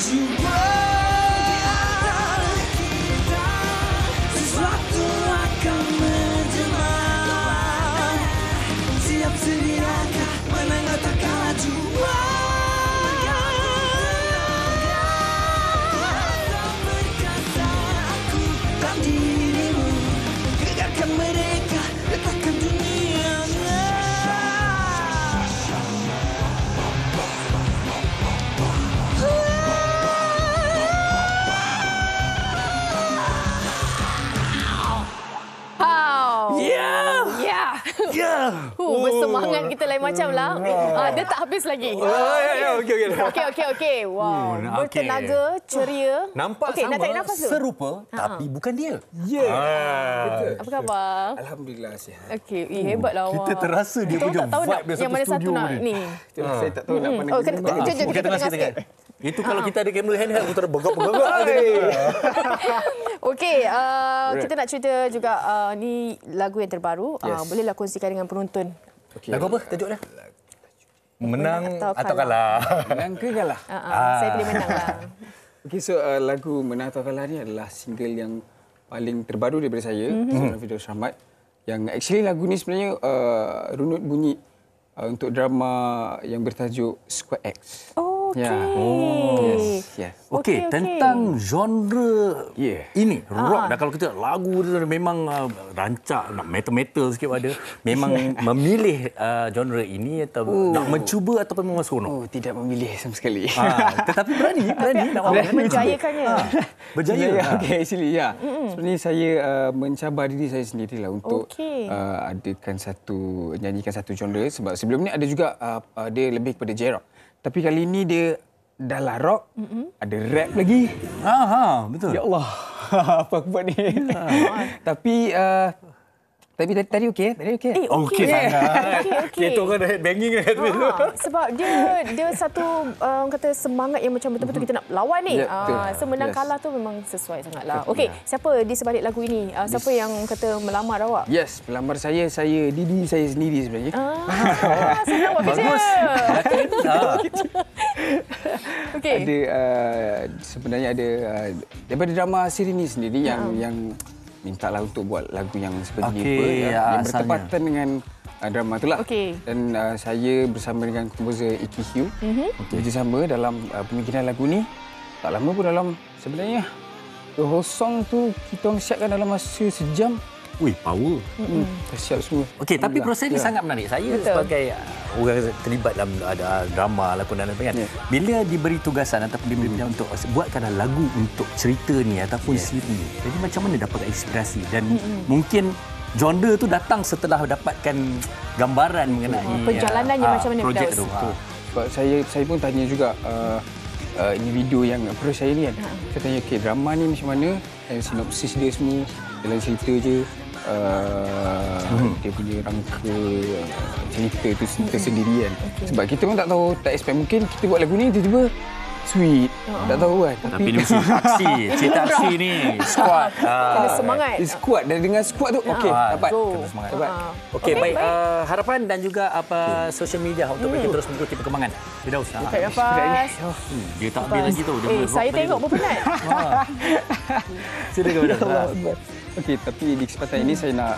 Jua di antara kita, sesuatu akan menjelma. Siap sediakah menang atau kalah jua. Di bersemangat kita lain macam lah. Dia tak habis lagi. Okey. Wow. Bertenaga, ceria. Nampak nak tarik nafas dulu. serupa tapi bukan dia. Apa khabar? Alhamdulillah sihat. Okey, hebatlah awak. Kita terasa dia punya tak tahu vibe dia yang mana satu nak ni. Saya tak tahu nak pandang. Jom kita tengok sikit. Itu kalau kita ada kamera handheld, kita begak-begak. Okey, kita nak cerita juga ni lagu yang terbaru. Bolehlah kongsikan dengan penonton. Lagu apa tajuk dia? Menang atau kalah? Menang ke kalah? Saya pilih menang lah. Okey, so lagu Menang atau Kalah ni adalah single yang paling terbaru daripada saya, seorang Firdaus Rahmat. Yang actually lagu ni sebenarnya runut bunyi untuk drama yang bertajuk Squad X. Okey. Yes. Okey, tentang genre ini, rock. Dan kalau kita lagu dia memang rancak, nak metal-metal sikit ada. Memang memilih genre ini atau nak mencuba ataupun memang seronok? Tidak memilih sama sekali. Tetapi berani nak menjayakannya. Berjaya. Okey, actually sebenarnya saya mencabar diri saya sendirilah untuk nyanyikan satu genre, sebab sebelum ni ada juga dia lebih kepada J-rock. Tapi kali ini dia dalam rock, ada rap lagi. Betul. Ya Allah, apa aku buat ni? Tapi tadi okey. Okey sangat. Kita orang dah banging dah tu. Sebab dia satu kata semangat yang macam betul-betul kita nak lawan ni. So menang kalah tu memang sesuai sangatlah. Okey, siapa di sebalik lagu ini? Siapa yang kata melamar awak? Yes, pelamar saya diri saya sendiri sebenarnya. Senang buat kerja. Okey. Ada sebenarnya ada daripada drama Sirini sendiri yang mintalah untuk buat lagu yang seperti yang bertepatan dengan drama itulah. Dan saya bersama dengan komposer EQQ bekerjasama dalam pemikiran lagu ni. Tak lama pun dalam sebenarnya the whole song tu kita orang siapkan dalam masa sejam. Power. Siap semua. Okey, tapi proses ni sangat menarik. Saya sebagai orang terlibat dalam drama, lakon dan lain-lain. Bila diberi tugasan ataupun diberi bidang untuk buatkanlah lagu untuk cerita ni ataupun siri. Jadi macam mana dapatkan inspirasi dan mungkin genre tu datang setelah dapatkan gambaran mengenai perjalanannya macam mana projek tu. Sebab saya pun tanya juga individu yang approach saya ni kan. Saya tanya, okey, drama ni macam mana? Sinopsis dia semua, jalan cerita je. Dia punya rangka cerita tu tersendiri kan. Sebab kita pun tak tahu, tak expect mungkin kita buat lagu ni tiba-tiba sweet. Tak tahu kan. Tapi dia mesti aksi. Cerita aksi ni. Squad. Kena semangat. Squad. Dan dengan squad tu, okey. Dapat. Kena semangat. Okey, baik. Harapan dan juga apa social media untuk kita terus mengikuti perkembangan. Firdaus. Dia tak habis lagi tu. Saya tengok berpenat. Silakan Firdaus. Okey, tapi di kesempatan ini saya nak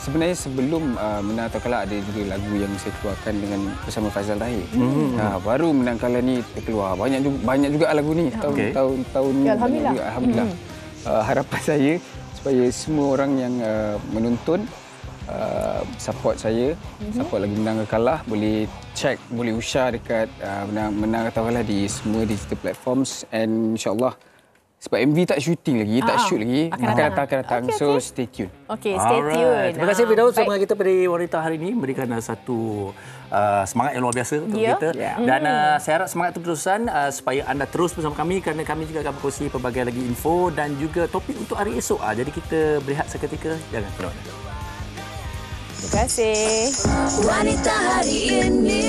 sebenarnya sebelum Menang atau Kalah ada juga lagu yang saya keluarkan dengan bersama Faizal Tahir. Baru Menang Kalah ni terkeluar. Banyak juga lagu ni tahun ya, alhamdulillah. Alhamdulillah. Harapan saya supaya semua orang yang menonton support saya, support lagu Menang atau Kalah, boleh check, boleh ushare dekat Menang atau Kalah di semua digital platforms, and insya-Allah. Sebab MV tak shooting lagi, tak shoot lagi. Akan datang. So stay tune. Okey, stay tune. Terima kasih Firdaus sama kita pada wanita hari ini, memberikan satu semangat yang luar biasa untuk kita. Dan saya harap semangat itu terusan supaya anda terus bersama kami, kerana kami juga akan berkongsi pelbagai lagi info dan juga topik untuk hari esok. Jadi kita berehat seketika, jangan kemana. Terima kasih. Wanita hari ini.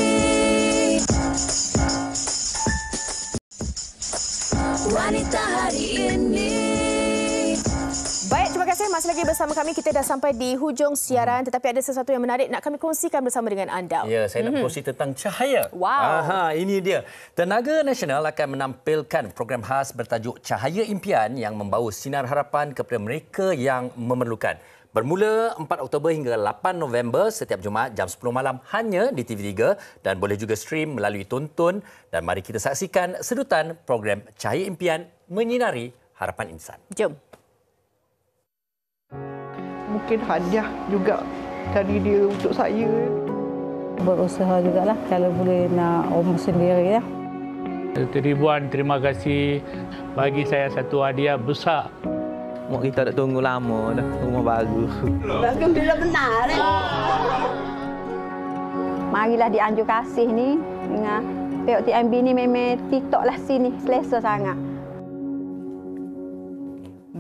Wanita hari ini. Baik, terima kasih masih lagi bersama kami. Kita dah sampai di hujung siaran, tetapi ada sesuatu yang menarik nak kami kongsikan bersama dengan anda. Ya, saya nak kongsi tentang cahaya. Wow. Ini dia. Tenaga Nasional akan menampilkan program khas bertajuk Cahaya Impian yang membawa sinar harapan kepada mereka yang memerlukan. Bermula 4 Oktober hingga 8 November setiap Jumaat jam 10 malam hanya di TV3 dan boleh juga stream melalui Tonton. Dan mari kita saksikan sedutan program Cahaya Impian menyinari harapan insan. Jom. Mungkin hadiah juga dari dia untuk saya. Berusaha jugalah kalau boleh nak umur sendiri ya. Ribuan terima kasih bagi saya satu hadiah besar. Mak kita dah tunggu lama dah, rumah baru. Alhamdulillah benar. marilah dianjur kasih ni dengan tengok TMB ni memang TikTok lah sini selesa sangat.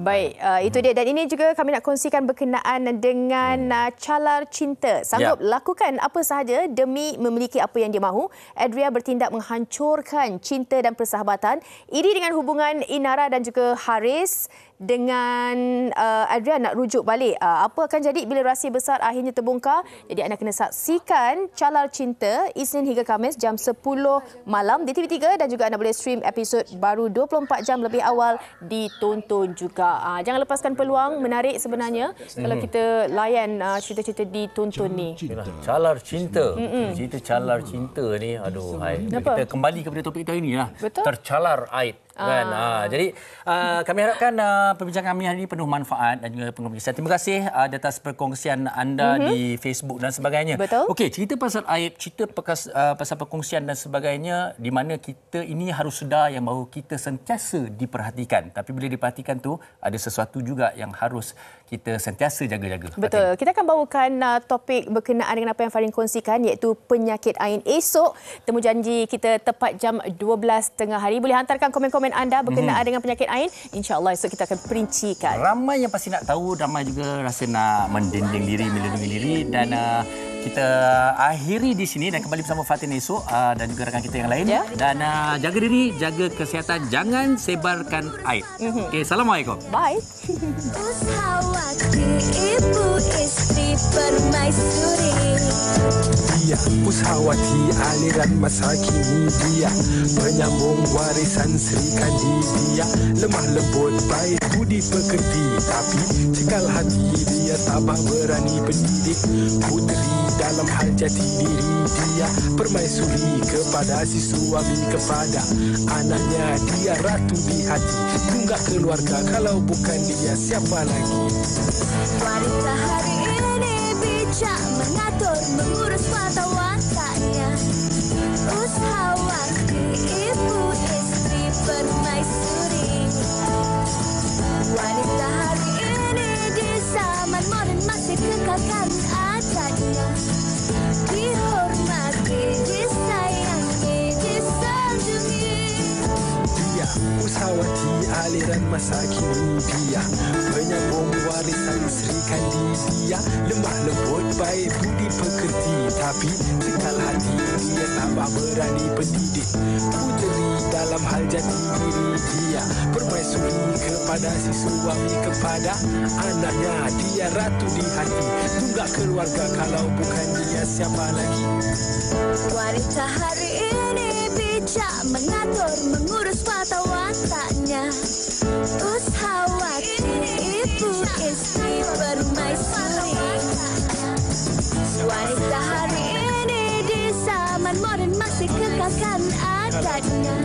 Baik, itu dia. Dan ini juga kami nak kongsikan berkenaan dengan calar cinta. Sanggup lakukan apa sahaja demi memiliki apa yang dia mahu. Adria bertindak menghancurkan cinta dan persahabatan. Iri dengan hubungan Inara dan juga Haris. Dengan Adria nak rujuk balik. Apa akan jadi bila rahsia besar akhirnya terbongkar? Jadi anda kena saksikan Calar Cinta Isnin hingga Khamis jam 10 malam di TV3 dan juga anda boleh stream episod baru 24 jam lebih awal ditonton juga. Jangan lepaskan peluang, menarik sebenarnya kalau kita layan cerita-cerita ditonton ni. Calar Cinta. Cerita Calar Cinta ni, aduh hai. Kita kembali kepada topik kita hari ni lah. Betul? Tercalar aib. Kan? Jadi kami harapkan perbincangan kami hari ini penuh manfaat dan juga penuh kisah. Terima kasih atas perkongsian anda di Facebook dan sebagainya. Betul. Okey, cerita pasal aib, cerita pasal perkongsian dan sebagainya di mana kita ini harus sedar yang bahawa kita sentiasa diperhatikan. Tapi bila diperhatikan tu ada sesuatu juga yang harus kita sentiasa jaga-jaga. Betul. Kita akan bawakan topik berkenaan dengan apa yang Farin kongsikan iaitu penyakit ain. Esok temu janji kita tepat jam 12 tengah hari. Boleh hantarkan komen-komen anda berkenaan dengan penyakit ain. InsyaAllah esok kita akan perincikan. Ramai yang pasti nak tahu, ramai juga rasa nak mendinding diri, melindungi diri dan kita akhiri di sini dan kembali bersama Fatin esok dan juga rakan kita yang lain. Dan jaga diri, jaga kesihatan, jangan sebarkan aib. Okey, Assalamualaikum. Bye. Usahawati ibu istri permaisuri. Dia Usahawati aliran masa kini, dia penyambung warisan Sri Kandi. Dia lemah lembut baik budi pekerti, tapi cekal hati dia tabah berani pendidik puteri dalam hal jati diri. Dia permaisuri kepada si suami, kepada anaknya. Dia ratu di hati, tunggak keluarga, kalau bukan dia siapa lagi? Wanita hari ini bijak mengatur, mengurus mata wataknya. Usahawati ibu istri permaisuri. Wanita hari ini di zaman moden masih kekalkan adatnya. Dihormati, disayangi, disanjungi. Dia Usahawati aliran masa kini. Dia penyambung warisan Sri Kandi. Dia lemah lembut baik budi pekerti, tapi cekal hati dia tabah berani pendidik puteri dalam hal jati diri. Dia permaisuri kepada si suami, kepada anaknya. Dia ratu di hati, tunggak keluarga, kalau bukan dia siapa lagi? Wanita hari ini bijak mengatur, mengurus mata wataknya. Usahawati ibu istri permaisuri. Wanita hari ini di zaman moden masih kekalkan adatnya.